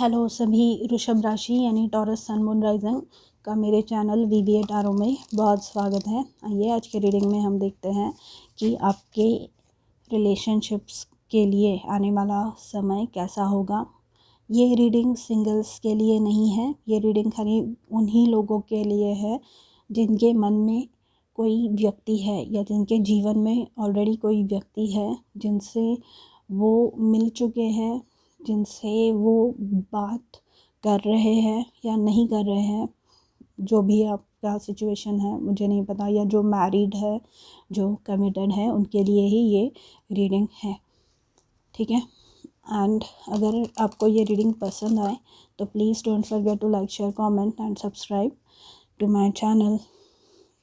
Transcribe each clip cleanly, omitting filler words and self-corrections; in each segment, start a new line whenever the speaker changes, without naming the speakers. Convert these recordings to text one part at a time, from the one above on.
Hello सभी वृषभ राशि यानी टॉरस सन मून राइजिंग का मेरे चैनल VBA टारो में बहुत स्वागत है। आइए आज के रीडिंग में हम देखते हैं कि आपके रिलेशनशिप्स के लिए आने वाला समय कैसा होगा। ये रीडिंग सिंगल्स के लिए नहीं है, ये रीडिंग खाली उन्हीं लोगों के लिए है जिनके मन में कोई व्यक्ति है या जिनके जीवन में ऑलरेडी कोई व्यक्ति है जिनसे वो मिल चुके हैं, जिनसे वो बात कर रहे हैं या नहीं कर रहे हैं। जो भी आपका सिचुएशन है मुझे नहीं पता, या जो मैरिड है, जो कमिटेड है, उनके लिए ही ये रीडिंग है, ठीक है। एंड अगर आपको ये रीडिंग पसंद आए तो please don't forget to like, share, comment and subscribe to my channel.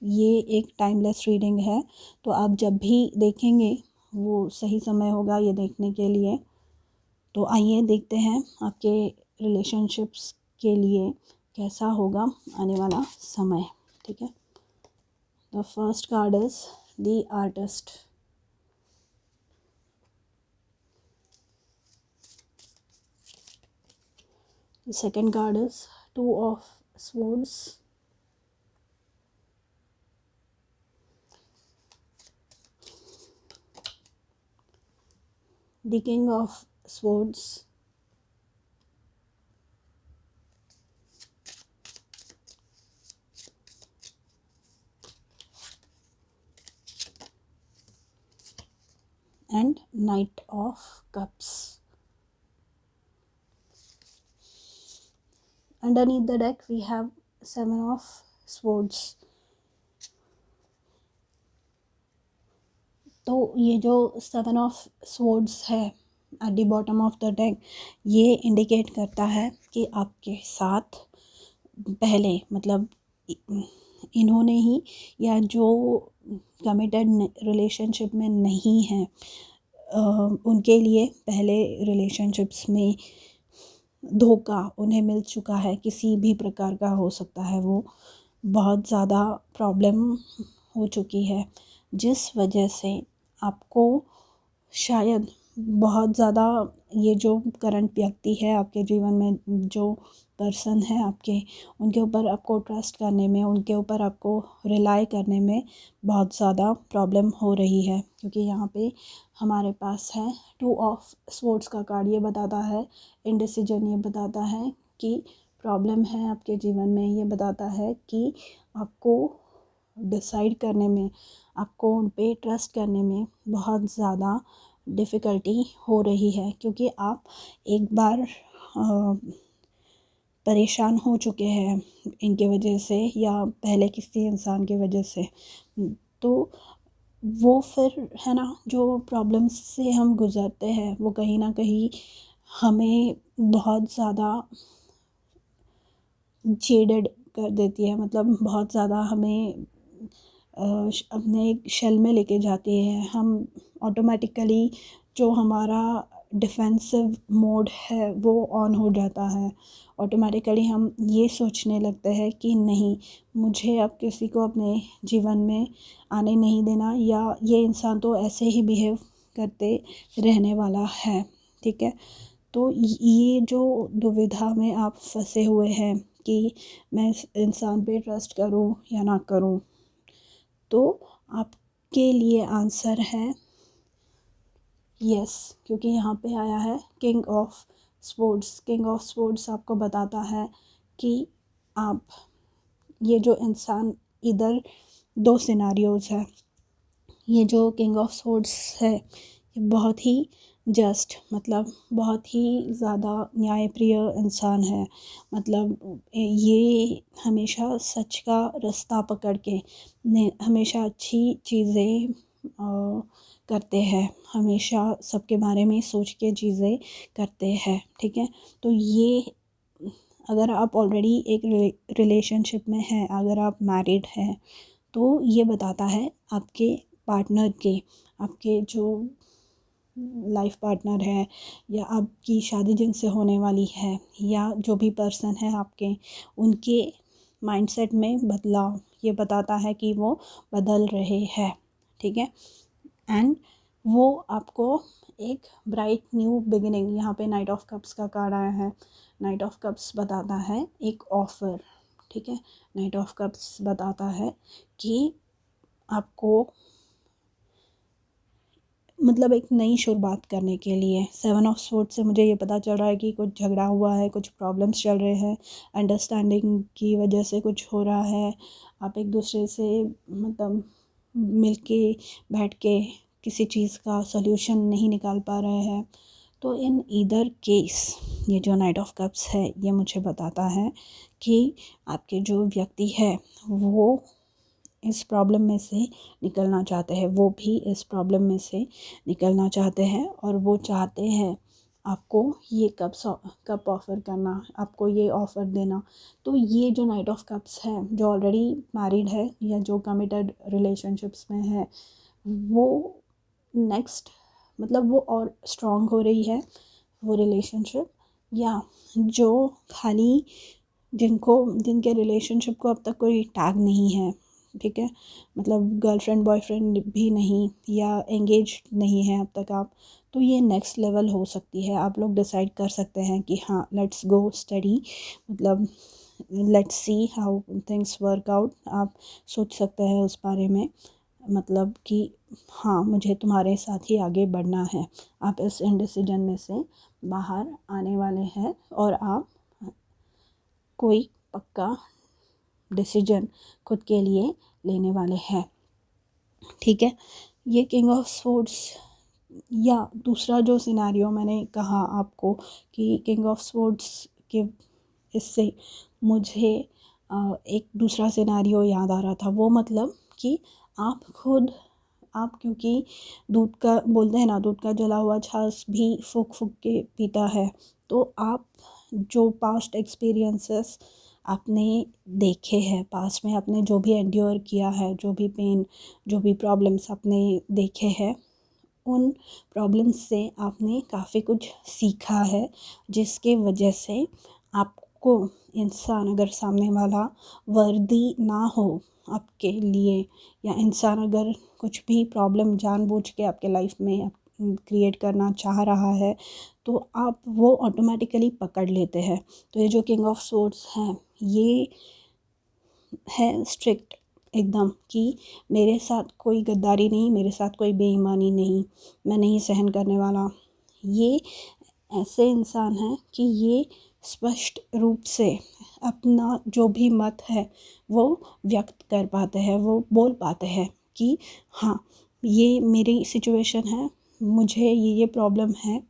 ये एक टाइमलेस रीडिंग है, तो आप जब भी देखेंगे वो सही समय होगा ये देखने के लिए। तो आइए देखते हैं आपके रिलेशनशिप्स के लिए कैसा होगा आने वाला समय, ठीक है। The first card is the artist. The second card is 2 of swords. The king of swords. and Knight of Cups. Underneath the deck we have 7 of Swords. तो ये जो 7 of Swords है at the bottom of the deck, ये indicate करता है कि आपके साथ पहले मतलब इन्होंने ही या जो कमिटेड रिलेशनशिप में नहीं है उनके लिए पहले रिलेशनशिप्स में धोखा उन्हें मिल चुका है, किसी भी प्रकार का हो सकता है। वो बहुत ज़्यादा प्रॉब्लम हो चुकी है जिस वजह से आपको शायद बहुत ज़्यादा ये जो करंट व्यक्ति है आपके जीवन में, जो पर्सन है आपके, उनके ऊपर आपको ट्रस्ट करने में, उनके ऊपर आपको रिलाई करने में बहुत ज़्यादा प्रॉब्लम हो रही है। क्योंकि यहाँ पे हमारे पास है 2 ऑफ स्वॉर्ड्स का कार्ड। ये बताता है इनडिसीजन, ये बताता है कि प्रॉब्लम है आपके जीवन में, ये बताता है कि आपको डिसाइड करने में, आपको उन पे ट्रस्ट करने में बहुत ज़्यादा डिफ़िकल्टी हो रही है। क्योंकि आप एक बार परेशान हो चुके हैं इनके वजह से या पहले किसी इंसान की वजह से, तो वो फिर है ना, जो प्रॉब्लम्स से हम गुज़रते हैं वो कहीं ना कहीं हमें बहुत ज़्यादा जेडेड कर देती है। मतलब बहुत ज़्यादा हमें अपने एक शेल में लेके जाती है। हम ऑटोमेटिकली जो हमारा डिफेंसिव मोड है वो ऑन हो जाता है। ऑटोमेटिकली हम ये सोचने लगते हैं कि नहीं, मुझे अब किसी को अपने जीवन में आने नहीं देना, या ये इंसान तो ऐसे ही बिहेव करते रहने वाला है, ठीक है। तो ये जो दुविधा में आप फंसे हुए हैं कि मैं इस इंसान पे ट्रस्ट करूं या ना करूं, तो आपके लिए आंसर है यस। क्योंकि यहाँ पे आया है king of swords. King of swords आपको बताता है कि आप, ये जो इंसान, इधर 2 सिनारियोज़ है। ये जो किंग ऑफ स्वॉर्ड्स है ये बहुत ही जस्ट, मतलब बहुत ही ज़्यादा न्यायप्रिय इंसान है। मतलब ये हमेशा सच का रास्ता पकड़ के हमेशा अच्छी चीज़ें करते हैं, हमेशा सबके बारे में सोच के चीज़ें करते हैं, ठीक है। तो ये, अगर आप ऑलरेडी एक रिलेशनशिप में हैं, अगर आप मैरिड हैं, तो ये बताता है आपके पार्टनर के, आपके जो लाइफ पार्टनर है या आपकी शादी जिनसे होने वाली है, या जो भी पर्सन है आपके, उनके माइंडसेट में बदलाव ये बताता है कि वो बदल रहे हैं, ठीक है। एंड वो आपको एक ब्राइट न्यू बिगिनिंग। यहाँ पे नाइट ऑफ कप्स का कार्ड आया है। नाइट ऑफ कप्स बताता है एक ऑफ़र, ठीक है। नाइट ऑफ कप्स बताता है कि आपको मतलब एक नई शुरुआत करने के लिए। 7 ऑफ स्वॉर्ड्स से मुझे ये पता चल रहा है कि कुछ झगड़ा हुआ है, कुछ प्रॉब्लम्स चल रहे हैं, अंडरस्टैंडिंग की वजह से कुछ हो रहा है, आप एक दूसरे से मतलब मिल के बैठ के किसी चीज़ का सॉल्यूशन नहीं निकाल पा रहे हैं। तो इन ईदर केस ये जो नाइट ऑफ कप्स है ये मुझे बताता है कि आपके जो व्यक्ति है वो इस प्रॉब्लम में से निकलना चाहते हैं, वो भी इस प्रॉब्लम में से निकलना चाहते हैं, और वो चाहते हैं आपको ये कप ऑफ़र करना, आपको ये ऑफ़र देना। तो ये जो नाइट ऑफ कप्स है, जो ऑलरेडी मैरिड है या जो कमिटेड रिलेशनशिप्स में है, वो नेक्स्ट मतलब वो और स्ट्रॉन्ग हो रही है वो रिलेशनशिप। या जो खाली जिनके रिलेशनशिप को अब तक कोई टैग नहीं है, ठीक है, मतलब गर्लफ्रेंड बॉयफ्रेंड भी नहीं या एंगेज नहीं है अब तक आप, तो ये नेक्स्ट लेवल हो सकती है। आप लोग डिसाइड कर सकते हैं कि हाँ लेट्स गो स्टडी, मतलब let's see how things work out. आप सोच सकते हैं उस बारे में, मतलब कि हाँ मुझे तुम्हारे साथ ही आगे बढ़ना है। आप इस इनडिसीजन में से बाहर आने वाले हैं और आप कोई पक्का डिसीजन खुद के लिए लेने वाले हैं, ठीक है। ये किंग ऑफ स्वॉर्ड्स, या दूसरा जो सिनेरियो मैंने कहा आपको कि किंग ऑफ स्वॉर्ड्स के इससे मुझे एक दूसरा सिनेरियो याद आ रहा था। वो मतलब कि आप खुद, आप क्योंकि दूध का बोलते हैं ना, दूध का जला हुआ छाछ भी फूंक फूंक के पीता है। तो आप जो पास्ट एक्सपीरियंसेस आपने देखे हैं, पास्ट में आपने जो भी एंड्योर किया है, जो भी पेन, जो भी प्रॉब्लम्स आपने देखे हैं, उन प्रॉब्लम्स से आपने काफ़ी कुछ सीखा है, जिसके वजह से आपको इंसान अगर सामने वाला वर्दी ना हो आपके लिए, या इंसान अगर कुछ भी प्रॉब्लम जानबूझ के आपके लाइफ में क्रिएट करना चाह रहा है, तो आप वो ऑटोमेटिकली पकड़ लेते हैं। तो ये जो किंग ऑफ स्वॉर्ड्स हैं ये है स्ट्रिक्ट एकदम कि मेरे साथ कोई गद्दारी नहीं, मेरे साथ कोई बेईमानी नहीं, मैं नहीं सहन करने वाला। ये ऐसे इंसान हैं कि ये स्पष्ट रूप से अपना जो भी मत है वो व्यक्त कर पाते हैं, वो बोल पाते हैं कि हाँ ये मेरी सिचुएशन है, मुझे ये प्रॉब्लम है।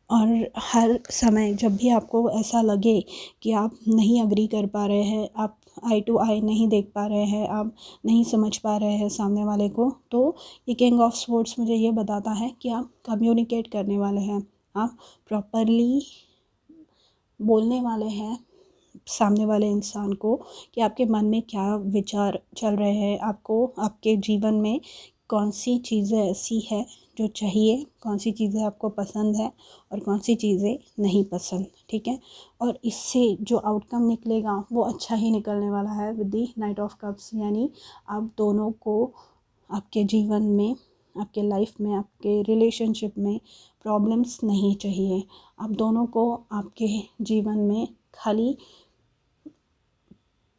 और हर समय जब भी आपको ऐसा लगे कि आप नहीं अग्री कर पा रहे हैं, आप आई टू आई नहीं देख पा रहे हैं, आप नहीं समझ पा रहे हैं सामने वाले को, तो ये किंग ऑफ स्वॉर्ड्स मुझे ये बताता है कि आप कम्युनिकेट करने वाले हैं, आप प्रॉपरली बोलने वाले हैं सामने वाले इंसान को कि आपके मन में क्या विचार चल रहे हैं, आपको आपके जीवन में कौन सी चीज़ें ऐसी है जो चाहिए, कौन सी चीज़ें आपको पसंद है और कौन सी चीज़ें नहीं पसंद, ठीक है। और इससे जो आउटकम निकलेगा वो अच्छा ही निकलने वाला है with the night of cups. यानी आप दोनों को आपके जीवन में, आपके लाइफ में, आपके रिलेशनशिप में प्रॉब्लम्स नहीं चाहिए। आप दोनों को आपके जीवन में खाली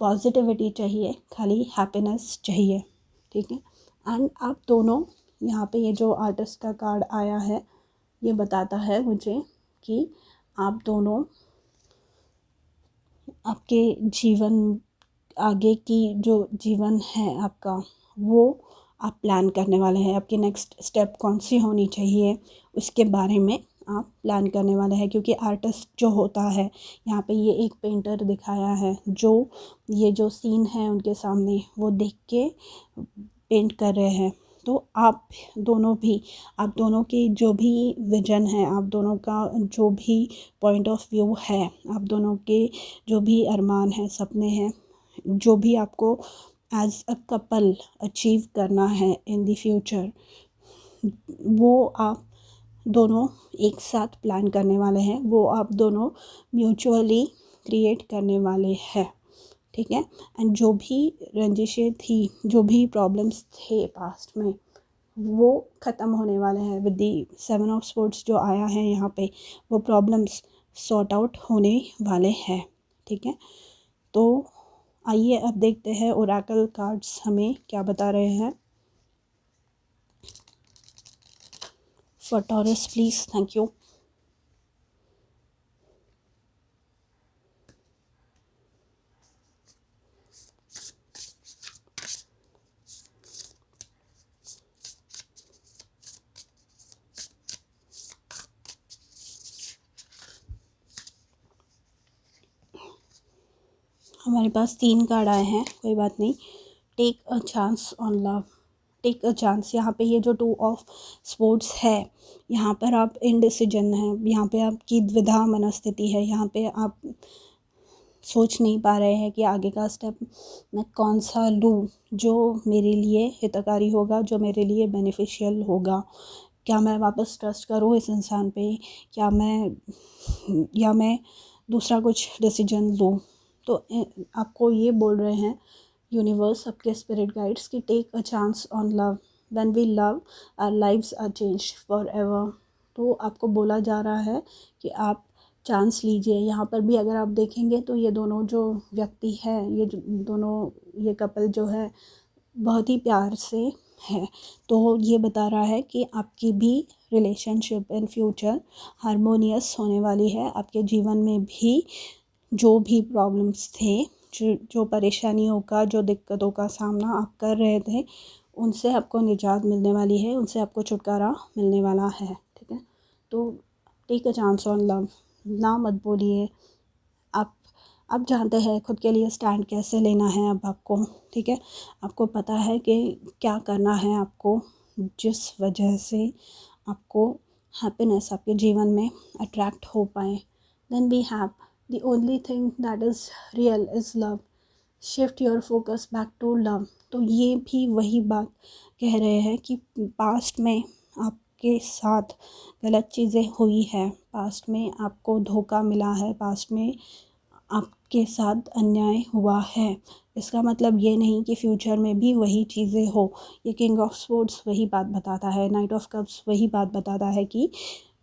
पॉजिटिविटी चाहिए, खाली हैप्पीनेस चाहिए, ठीक है। एंड आप दोनों, यहाँ पे ये जो आर्टिस्ट का कार्ड आया है ये बताता है मुझे कि आप दोनों आपके जीवन, आगे की जो जीवन है आपका, वो आप प्लान करने वाले हैं। आपकी नेक्स्ट स्टेप कौन सी होनी चाहिए उसके बारे में आप प्लान करने वाले हैं। क्योंकि आर्टिस्ट जो होता है, यहाँ पे ये एक पेंटर दिखाया है जो ये जो सीन है उनके सामने वो देख के पेंट कर रहे हैं। तो आप दोनों भी, आप दोनों की जो भी विजन है, आप दोनों का जो भी पॉइंट ऑफ व्यू है, आप दोनों के जो भी अरमान हैं, सपने हैं, जो भी आपको एज अ कपल अचीव करना है इन द फ्यूचर, वो आप दोनों एक साथ प्लान करने वाले हैं, वो आप दोनों म्यूचुअली क्रिएट करने वाले हैं, ठीक है। एंड जो भी रंजिशें थी, जो भी प्रॉब्लम्स थे पास्ट में, वो ख़त्म होने वाले हैं विद दी 7 ऑफ स्पोर्ट्स जो आया है यहाँ पे, वो प्रॉब्लम्स सॉर्ट आउट होने वाले हैं। ठीक है, तो आइए अब देखते हैं ओरेकल कार्ड्स हमें क्या बता रहे हैं for Taurus please. Thank you. हमारे पास 3 कार्ड आए हैं, कोई बात नहीं। Take a chance on love, take a chance. यहाँ पे ये जो 2 ऑफ स्पोर्ट्स है, यहाँ पर आप इनडिसीजन हैं, यहाँ पे आपकी द्विधा मनस्थिति है, यहाँ पे आप सोच नहीं पा रहे हैं कि आगे का स्टेप मैं कौन सा लूँ जो मेरे लिए हितकारी होगा, जो मेरे लिए बेनिफिशियल होगा। क्या मैं वापस ट्रस्ट करूँ इस इंसान पे, क्या मैं दूसरा कुछ डिसीजन लूँ। तो आपको ये बोल रहे हैं यूनिवर्स, आपके स्पिरिट गाइड्स, कि take a chance on love, when we love our lives are change forever. तो आपको बोला जा रहा है कि आप चांस लीजिए। यहाँ पर भी अगर आप देखेंगे तो ये दोनों जो व्यक्ति है, ये कपल जो है बहुत ही प्यार से है। तो ये बता रहा है कि आपकी भी रिलेशनशिप इन फ्यूचर हारमोनियस होने वाली है। आपके जीवन में भी जो भी प्रॉब्लम्स थे, जो परेशानियों का, जो दिक्कतों का सामना आप कर रहे थे, उनसे आपको निजात मिलने वाली है, उनसे आपको छुटकारा मिलने वाला है। ठीक है, तो take a chance on love, ना मत बोलिए। आप आप जानते हैं खुद के लिए स्टैंड कैसे लेना है अब आपको। ठीक है, आपको पता है कि क्या करना है आपको, जिस वजह से आपको हैप्पीनेस आपके जीवन में अट्रैक्ट हो पाए। Then we have the only thing that is real is love, shift your focus back to love. तो ये भी वही बात कह रहे हैं कि पास्ट में आपके साथ गलत चीज़ें हुई है, पास्ट में आपको धोखा मिला है, पास्ट में आपके साथ अन्याय हुआ है। इसका मतलब ये नहीं कि फ्यूचर में भी वही चीज़ें हो। ये किंग ऑफ स्पोर्ट्स वही बात बताता है, नाइट ऑफ कप्स वही बात बताता है कि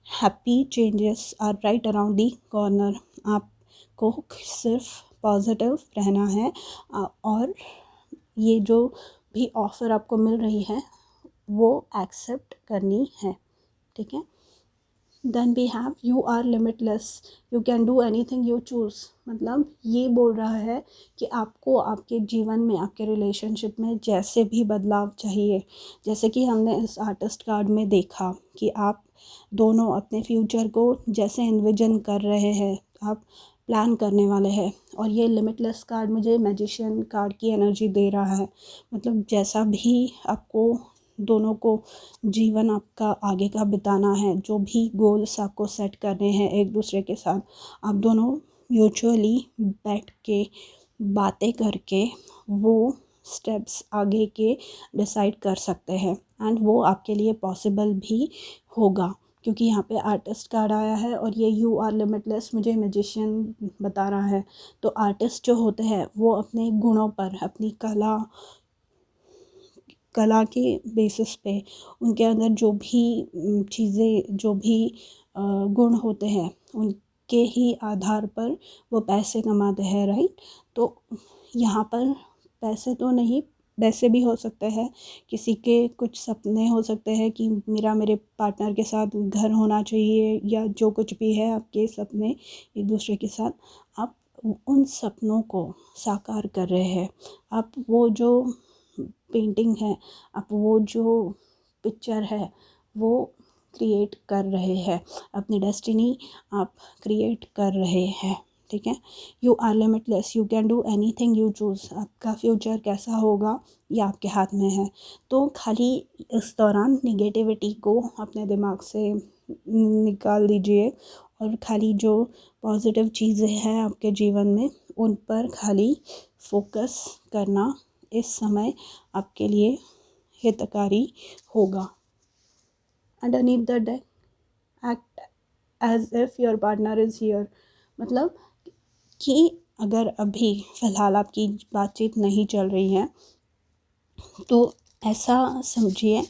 happy changes are right around the corner. आपको सिर्फ पॉजिटिव रहना है और ये जो भी ऑफ़र आपको मिल रही है वो एक्सेप्ट करनी है। ठीक है, then we have you are limitless, you can do anything you choose. मतलब ये बोल रहा है कि आपको आपके जीवन में, आपके रिलेशनशिप में जैसे भी बदलाव चाहिए, जैसे कि हमने इस आर्टिस्ट कार्ड में देखा कि आप दोनों अपने फ्यूचर को जैसे इन्विजन कर रहे हैं, आप प्लान करने वाले हैं। और ये लिमिटलेस कार्ड मुझे मैजिशियन कार्ड की एनर्जी दे रहा है। मतलब जैसा भी आपको दोनों को जीवन आपका आगे का बिताना है, जो भी गोल्स आपको सेट करने हैं एक दूसरे के साथ, आप दोनों म्यूचुअली बैठ के बातें करके वो स्टेप्स आगे के डिसाइड कर सकते हैं। एंड वो आपके लिए पॉसिबल भी होगा, क्योंकि यहाँ पे आर्टिस्ट कार्ड आया है और ये यू आर लिमिटलेस मुझे मैजिशियन बता रहा है। तो आर्टिस्ट जो होते हैं वो अपने गुणों पर, अपनी कला के बेसिस पे, उनके अंदर जो भी चीज़ें, जो भी गुण होते हैं, उनके ही आधार पर वो पैसे कमाते हैं, राइट। तो यहाँ पर पैसे तो नहीं, वैसे भी हो सकते हैं किसी के कुछ सपने हो सकते हैं कि मेरे पार्टनर के साथ घर होना चाहिए, या जो कुछ भी है आपके सपने एक दूसरे के साथ, आप उन सपनों को साकार कर रहे हैं। आप वो जो पेंटिंग है, आप वो जो पिक्चर है वो क्रिएट कर रहे हैं, अपनी डेस्टिनी आप क्रिएट कर रहे हैं। ठीक है, you are limitless, you can do anything you choose. आपका फ्यूचर कैसा होगा ये आपके हाथ में है। तो खाली इस दौरान निगेटिविटी को अपने दिमाग से निकाल दीजिए और खाली जो पॉजिटिव चीज़ें हैं आपके जीवन में उन पर खाली फोकस करना इस समय आपके लिए हितकारी होगा। Underneath the deck, act as if your partner is here. मतलब कि अगर अभी फ़िलहाल आपकी बातचीत नहीं चल रही है तो ऐसा समझिए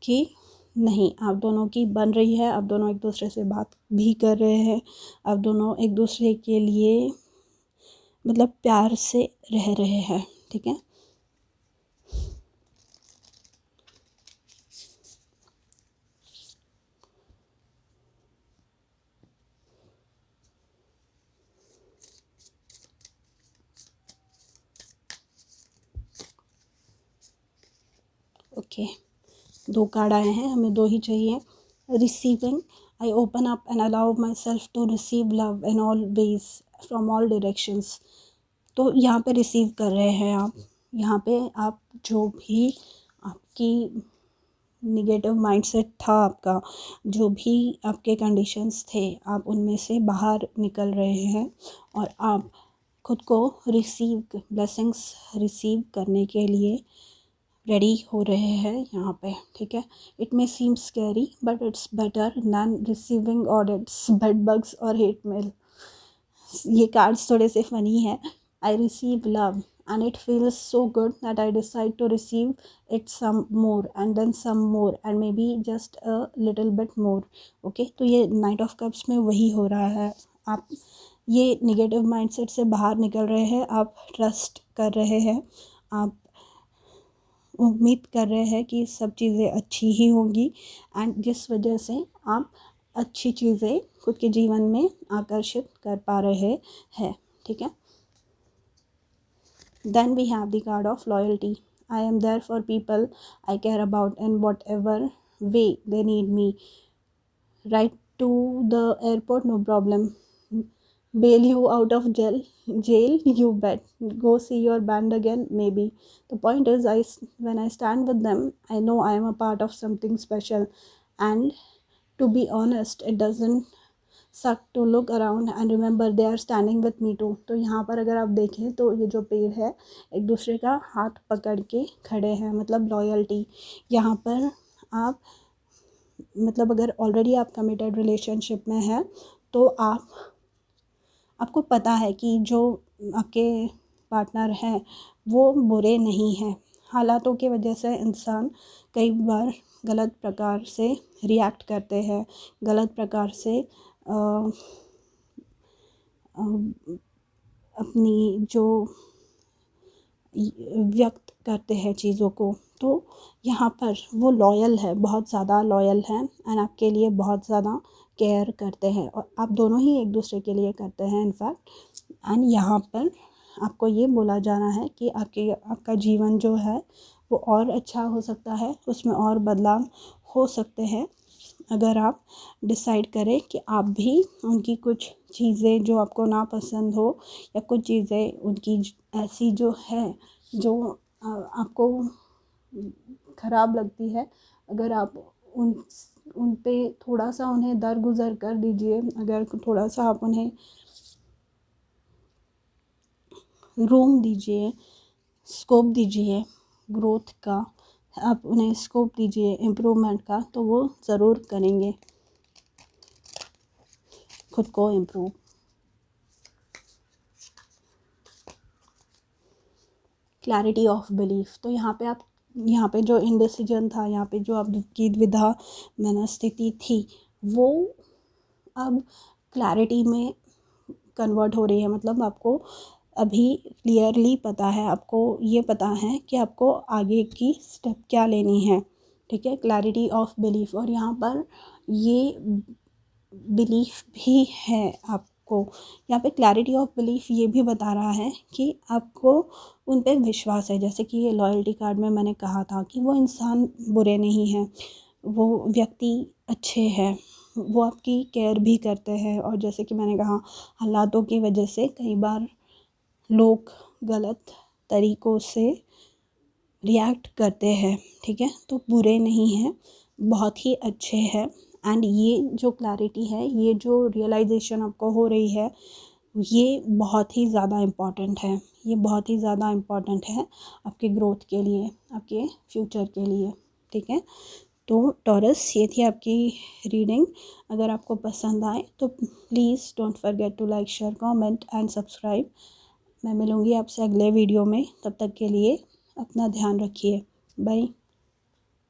कि नहीं, आप दोनों की बन रही है, आप दोनों एक दूसरे से बात भी कर रहे हैं, आप दोनों एक दूसरे के लिए मतलब प्यार से रह रहे हैं, ठीक है। ओके, 2 कार्ड आए हैं, हमें 2 ही चाहिए। Receiving, I open up and allow myself to receive love in all ways from all directions. तो यहाँ पे रिसीव कर रहे हैं आप, यहाँ पे आप जो भी आपकी निगेटिव माइंडसेट था आपका, जो भी आपके कंडीशंस थे, आप उनमें से बाहर निकल रहे हैं और आप खुद को रिसीव ब्लेसिंग्स रिसीव करने के लिए रेडी हो रहे हैं यहाँ पे, ठीक है। It may seem scary but it's better than receiving audits, bad bugs और हेट मेल। ये कार्ड्स थोड़े से फ़नी है। I receive love and it feels so good that I decide to receive it some more and then some more and maybe just a little bit more. Okay, तो ये night of cups में वही हो रहा है। आप ये negative mindset से बाहर निकल रहे हैं, आप ट्रस्ट कर रहे हैं, आप उम्मीद कर रहे हैं कि सब चीज़ें अच्छी ही होंगी एंड जिस वजह से आप अच्छी चीज़ें खुद के जीवन में आकर्षित कर पा रहे हैं, ठीक है। Then we have the card of loyalty. I am there for people I care about in whatever way they need me. Right to the airport, no problem. Bail you out of jail, you bet. Go see your band again, maybe. The point is, when I stand with them, I know I am a part of something special. And to be honest, it doesn't suck to look around and remember they are standing with me too. तो यहाँ पर अगर आप देखें तो ये जो पेड़ है एक दूसरे का हाथ पकड़ के खड़े हैं, मतलब लॉयल्टी। यहाँ पर आप मतलब अगर ऑलरेडी आप कमिटेड रिलेशनशिप में हैं तो आपको पता है कि जो आपके पार्टनर हैं वो बुरे नहीं हैं। हालातों की वजह से इंसान कई बार गलत प्रकार से रिएक्ट करते हैं, गलत प्रकार से अपनी जो व्यक्त करते हैं चीज़ों को। तो यहाँ पर वो लॉयल है, बहुत ज़्यादा लॉयल है एंड आपके लिए बहुत ज़्यादा केयर करते हैं और आप दोनों ही एक दूसरे के लिए करते हैं इनफैक्ट। एंड यहाँ पर आपको ये बोला जाना है कि आपका जीवन जो है वो और अच्छा हो सकता है, उसमें और बदलाव हो सकते हैं अगर आप डिसाइड करें कि आप भी उनकी कुछ चीज़ें जो आपको नापसंद हो या कुछ चीज़ें उनकी ऐसी जो है जो आपको ख़राब लगती है, अगर आप उन पे थोड़ा सा उन्हें दरगुजर कर दीजिए, अगर थोड़ा सा आप उन्हें रूम दीजिए, स्कोप दीजिए ग्रोथ का, आप उन्हें स्कोप दीजिए इम्प्रूवमेंट का, तो वो ज़रूर करेंगे खुद को इम्प्रूव। क्लैरिटी ऑफ बिलीफ, तो यहाँ पे जो इंडिसीजन था, यहाँ पे जो आपकी द्विधा मनस्थिति थी वो अब क्लैरिटी में कन्वर्ट हो रही है। मतलब आपको अभी क्लियरली पता है, आपको ये पता है कि आपको आगे की स्टेप क्या लेनी है, ठीक है। क्लैरिटी ऑफ बिलीफ, और यहाँ पर ये बिलीफ भी है आपको, यहाँ पे क्लैरिटी ऑफ बिलीफ ये भी बता रहा है कि आपको उन पे विश्वास है। जैसे कि ये लॉयल्टी कार्ड में मैंने कहा था कि वो इंसान बुरे नहीं हैं, वो व्यक्ति अच्छे हैं, वो आपकी केयर भी करते हैं। और जैसे कि मैंने कहा, हालातों की वजह से कई बार लोग गलत तरीक़ों से रिएक्ट करते हैं, ठीक है, तो बुरे नहीं हैं, बहुत ही अच्छे हैं। एंड ये जो क्लैरिटी है, ये जो रियलाइजेशन आपको हो रही है, ये बहुत ही ज़्यादा इम्पॉर्टेंट है, ये बहुत ही ज़्यादा इम्पॉर्टेंट है आपके ग्रोथ के लिए, आपके फ्यूचर के लिए, ठीक है। तो टॉरस, ये थी आपकी रीडिंग। अगर आपको पसंद आए तो please don't forget to like, share, comment and subscribe. मैं मिलूँगी आपसे अगले वीडियो में, तब तक के लिए अपना ध्यान रखिए। बाय।